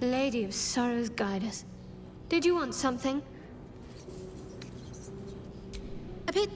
Lady of Sorrows, guide us. Did you want something? A bit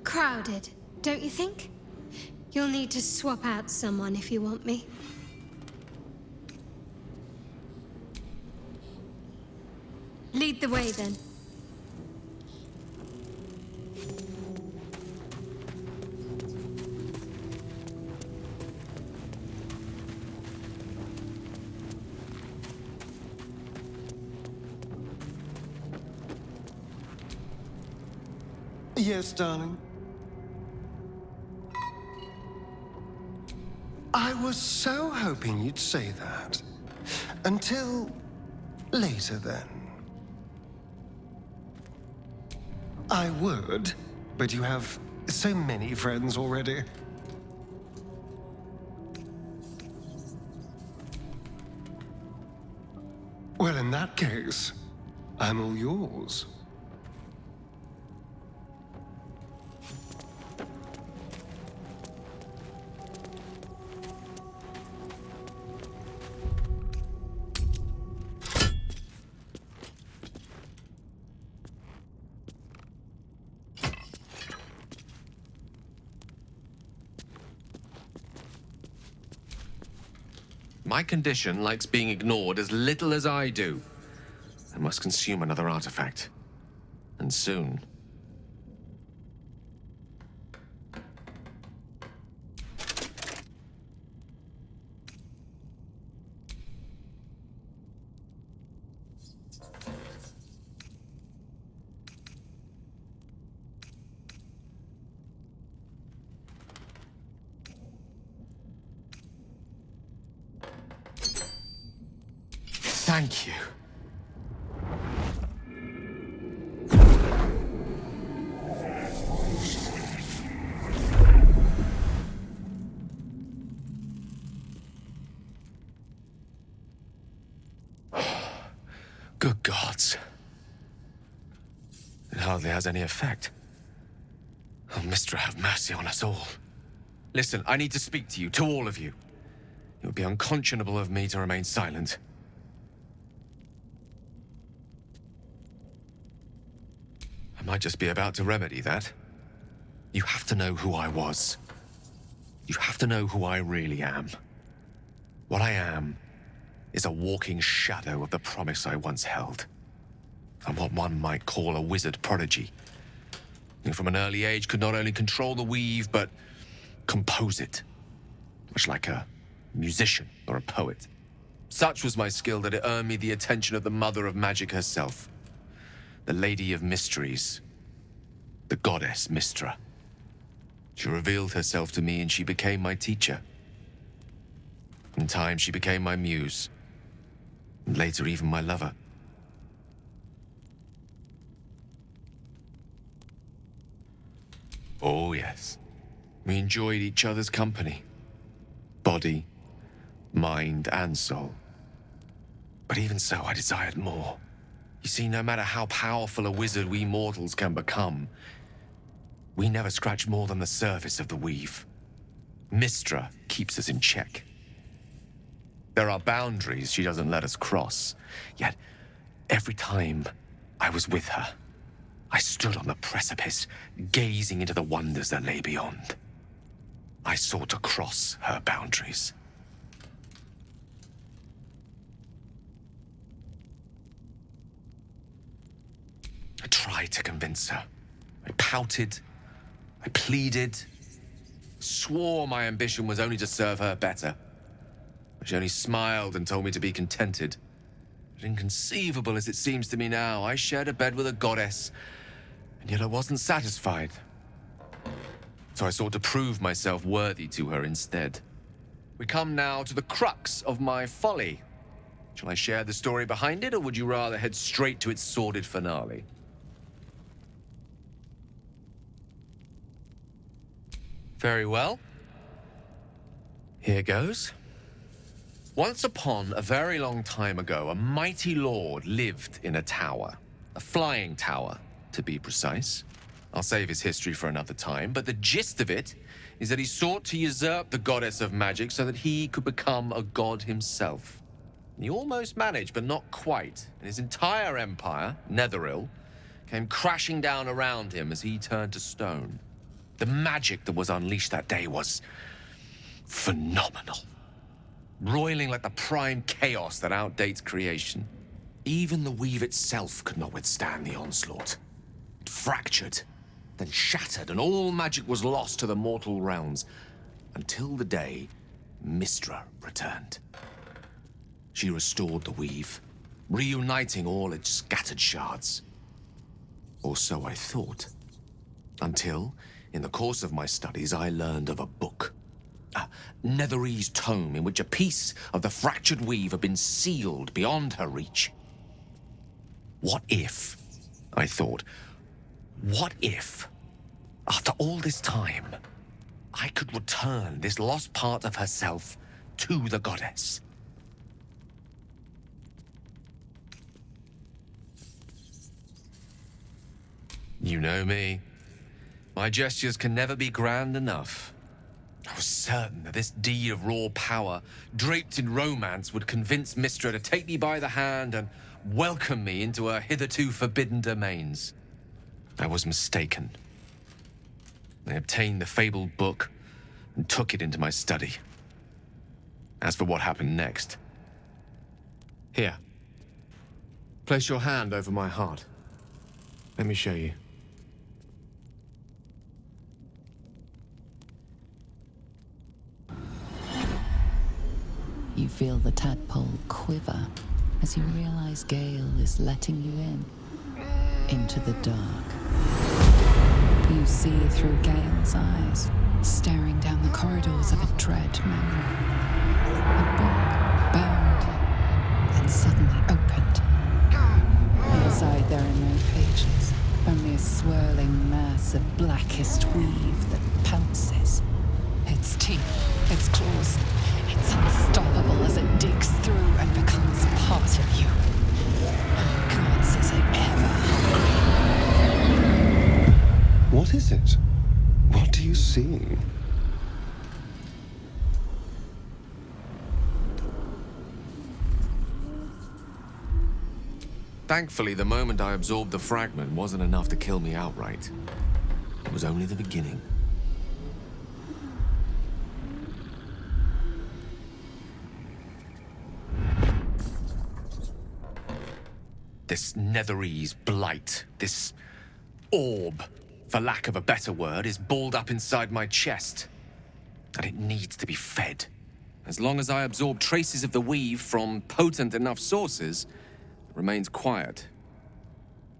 crowded, don't you think? You'll need to swap out someone if you want me. Lead the way, then. Yes, darling. I was so hoping you'd say that. Until later, then. I would, but you have so many friends already. Well, in that case, I'm all yours. My condition likes being ignored as little as I do. I must consume another artifact. And soon. Thank you. Good gods. It hardly has any effect. Oh, Mistra, have mercy on us all. Listen, I need to speak to you, to all of you. It would be unconscionable of me to remain silent. I might just be about to remedy that. You have to know who I was. You have to know who I really am. What I am is a walking shadow of the promise I once held. I'm what one might call a wizard prodigy. Who from an early age could not only control the weave, but compose it. Much like a musician or a poet. Such was my skill that it earned me the attention of the mother of magic herself. The Lady of Mysteries. The goddess Mistra. She revealed herself to me and she became my teacher. In time, she became my muse. And later, even my lover. Oh, yes. We enjoyed each other's company. Body, mind, and soul. But even so, I desired more. You see, no matter how powerful a wizard we mortals can become, we never scratch more than the surface of the weave. Mistra keeps us in check. There are boundaries she doesn't let us cross, yet every time I was with her, I stood on the precipice, gazing into the wonders that lay beyond. I sought to cross her boundaries. I tried to convince her. I pouted. I pleaded. Swore my ambition was only to serve her better. But she only smiled and told me to be contented. But inconceivable as it seems to me now, I shared a bed with a goddess, and yet I wasn't satisfied. So I sought to prove myself worthy to her instead. We come now to the crux of my folly. Shall I share the story behind it, or would you rather head straight to its sordid finale? Very well. Here goes. Once upon a very long time ago, a mighty lord lived in a tower. A flying tower, to be precise. I'll save his history for another time, but the gist of it is that he sought to usurp the goddess of magic so that he could become a god himself. He almost managed, but not quite. And his entire empire, Netheril, came crashing down around him as he turned to stone. The magic that was unleashed that day was phenomenal. Roiling like the prime chaos that outdates creation. Even the weave itself could not withstand the onslaught. It fractured, then shattered, and all magic was lost to the mortal realms, until the day Mystra returned. She restored the weave, reuniting all its scattered shards. Or so I thought. Until, in the course of my studies, I learned of a book. A Netherese tome in which a piece of the fractured weave had been sealed beyond her reach. What if, I thought, what if, after all this time, I could return this lost part of herself to the goddess? You know me. My gestures can never be grand enough. I was certain that this deed of raw power, draped in romance, would convince Mystra to take me by the hand and welcome me into her hitherto forbidden domains. I was mistaken. I obtained the fabled book and took it into my study. As for what happened next... Here. Place your hand over my heart. Let me show you. You feel the tadpole quiver as you realize Gale is letting you in, into the dark. You see through Gale's eyes, staring down the corridors of a dread memory. A book bound and suddenly opened. Inside there are no pages, only a swirling mass of blackest weave that pounces. Its teeth, its claws, it's unstoppable as it digs through and becomes part of you. Oh, gods, is it ever hungry? What is it? What do you see? Thankfully, the moment I absorbed the fragment wasn't enough to kill me outright. It was only the beginning. This Netherese blight, this orb, for lack of a better word, is balled up inside my chest. And it needs to be fed. As long as I absorb traces of the weave from potent enough sources, it remains quiet.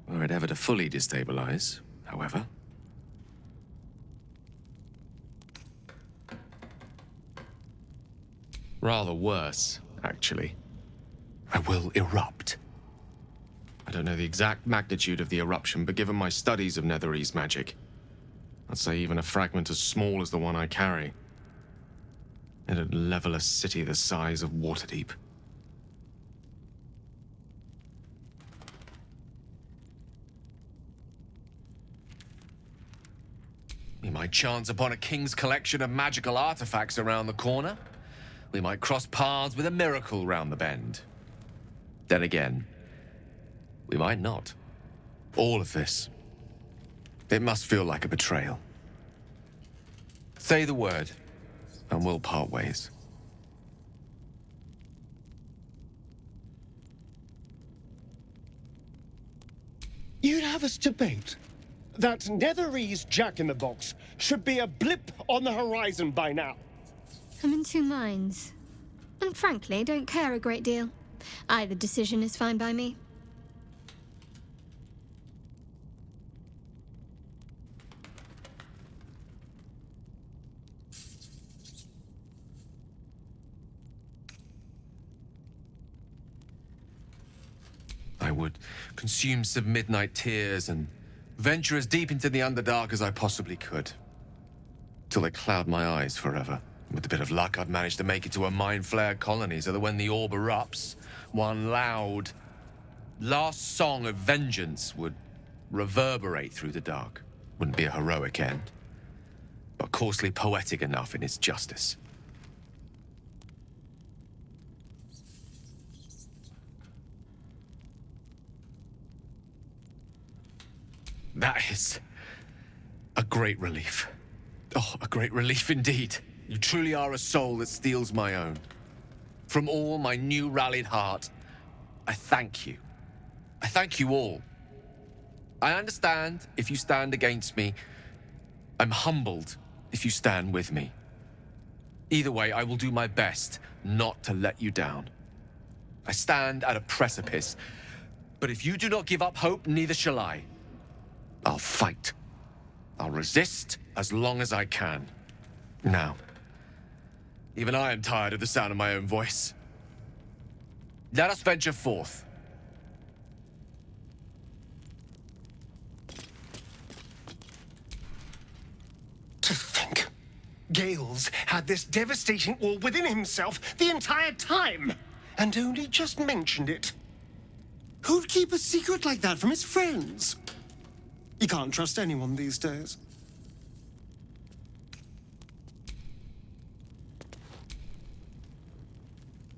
Were it ever to fully destabilize, however. Rather worse, actually. I will erupt. I don't know the exact magnitude of the eruption, but given my studies of Netherese magic, I'd say even a fragment as small as the one I carry, it'd level a city the size of Waterdeep. We might chance upon a king's collection of magical artifacts around the corner. We might cross paths with a miracle round the bend. Then again, we might not. All of this. It must feel like a betrayal. Say the word, and we'll part ways. You'd have us debate that Netherese Jack-in-the-Box should be a blip on the horizon by now. I'm in two minds. And frankly, don't care a great deal. Either decision is fine by me. I would consume some midnight tears and venture as deep into the Underdark as I possibly could. Till they cloud my eyes forever. With a bit of luck, I'd manage to make it to a mind flare colony so that when the orb erupts, one loud, last song of vengeance would reverberate through the dark. Wouldn't be a heroic end, but coarsely poetic enough in its justice. That is a great relief. Oh, a great relief indeed. You truly are a soul that steals my own. From all my new rallied heart, I thank you. I thank you all. I understand if you stand against me. I'm humbled if you stand with me. Either way, I will do my best not to let you down. I stand at a precipice, but if you do not give up hope, neither shall I. I'll fight. I'll resist as long as I can. Now, even I am tired of the sound of my own voice. Let us venture forth. To think, Gale's had this devastating all within himself the entire time, and only just mentioned it. Who'd keep a secret like that from his friends? You can't trust anyone these days.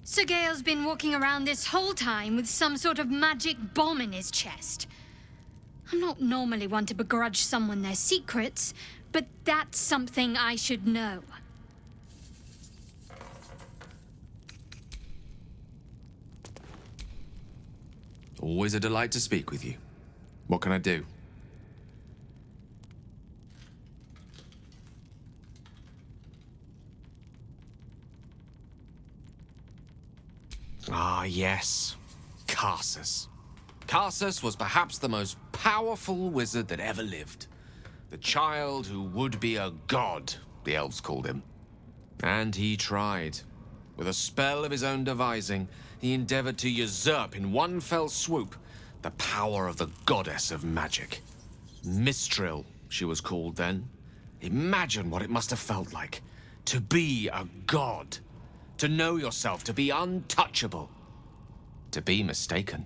So Gale's been walking around this whole time with some sort of magic bomb in his chest. I'm not normally one to begrudge someone their secrets, but that's something I should know. Always a delight to speak with you. What can I do? Ah, yes. Karsus. Karsus was perhaps the most powerful wizard that ever lived. The child who would be a god, the elves called him. And he tried. With a spell of his own devising, he endeavored to usurp in one fell swoop the power of the goddess of magic. Mistral, she was called then. Imagine what it must have felt like to be a god. To know yourself, to be untouchable, to be mistaken.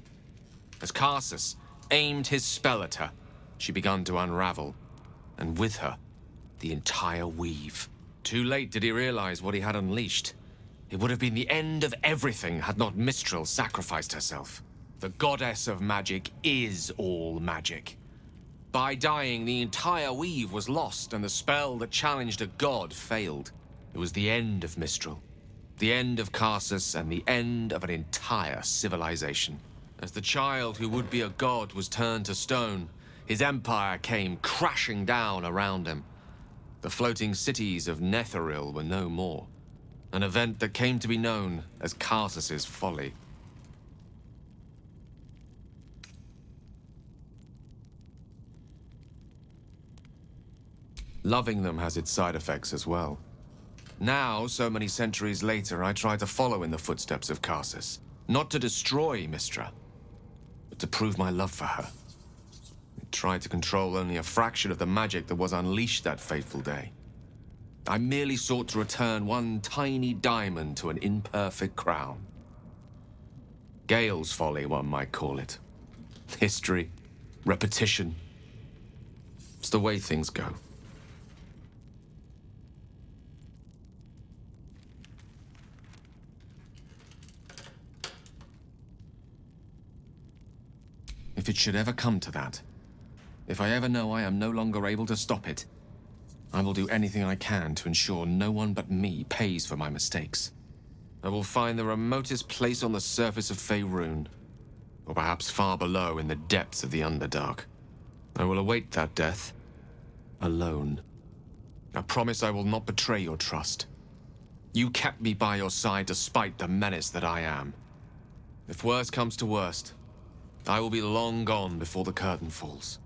As Karsus aimed his spell at her, she began to unravel, and with her, the entire weave. Too late did he realize what he had unleashed. It would have been the end of everything had not Mistral sacrificed herself. The goddess of magic is all magic. By dying, the entire weave was lost, and the spell that challenged a god failed. It was the end of Mistral. The end of Karsus and the end of an entire civilization. As the child who would be a god was turned to stone, his empire came crashing down around him. The floating cities of Netheril were no more. An event that came to be known as Karsus's folly. Loving them has its side effects as well. Now, so many centuries later, I try to follow in the footsteps of Karsus. Not to destroy Mystra, but to prove my love for her. I tried to control only a fraction of the magic that was unleashed that fateful day. I merely sought to return one tiny diamond to an imperfect crown. Gale's folly, one might call it. History, repetition. It's the way things go. If it should ever come to that, if I ever know I am no longer able to stop it, I will do anything I can to ensure no one but me pays for my mistakes. I will find the remotest place on the surface of Faerun, or perhaps far below in the depths of the Underdark. I will await that death, alone. I promise I will not betray your trust. You kept me by your side despite the menace that I am. If worst comes to worst, I will be long gone before the curtain falls.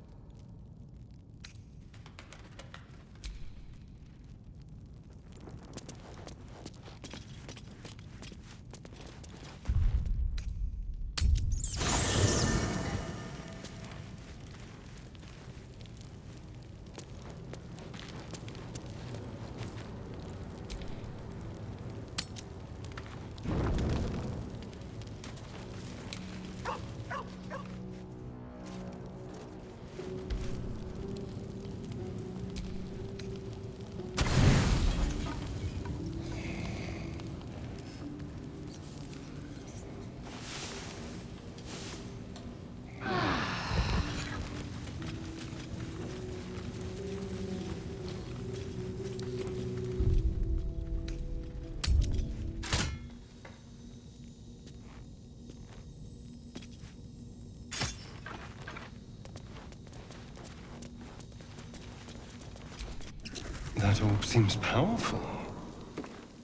That orb seems powerful.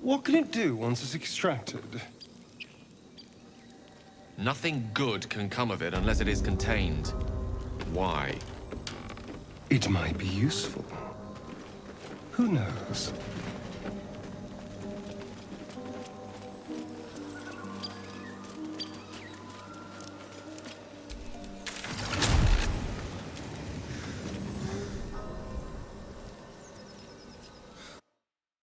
What can it do once it's extracted? Nothing good can come of it unless it is contained. Why? It might be useful. Who knows?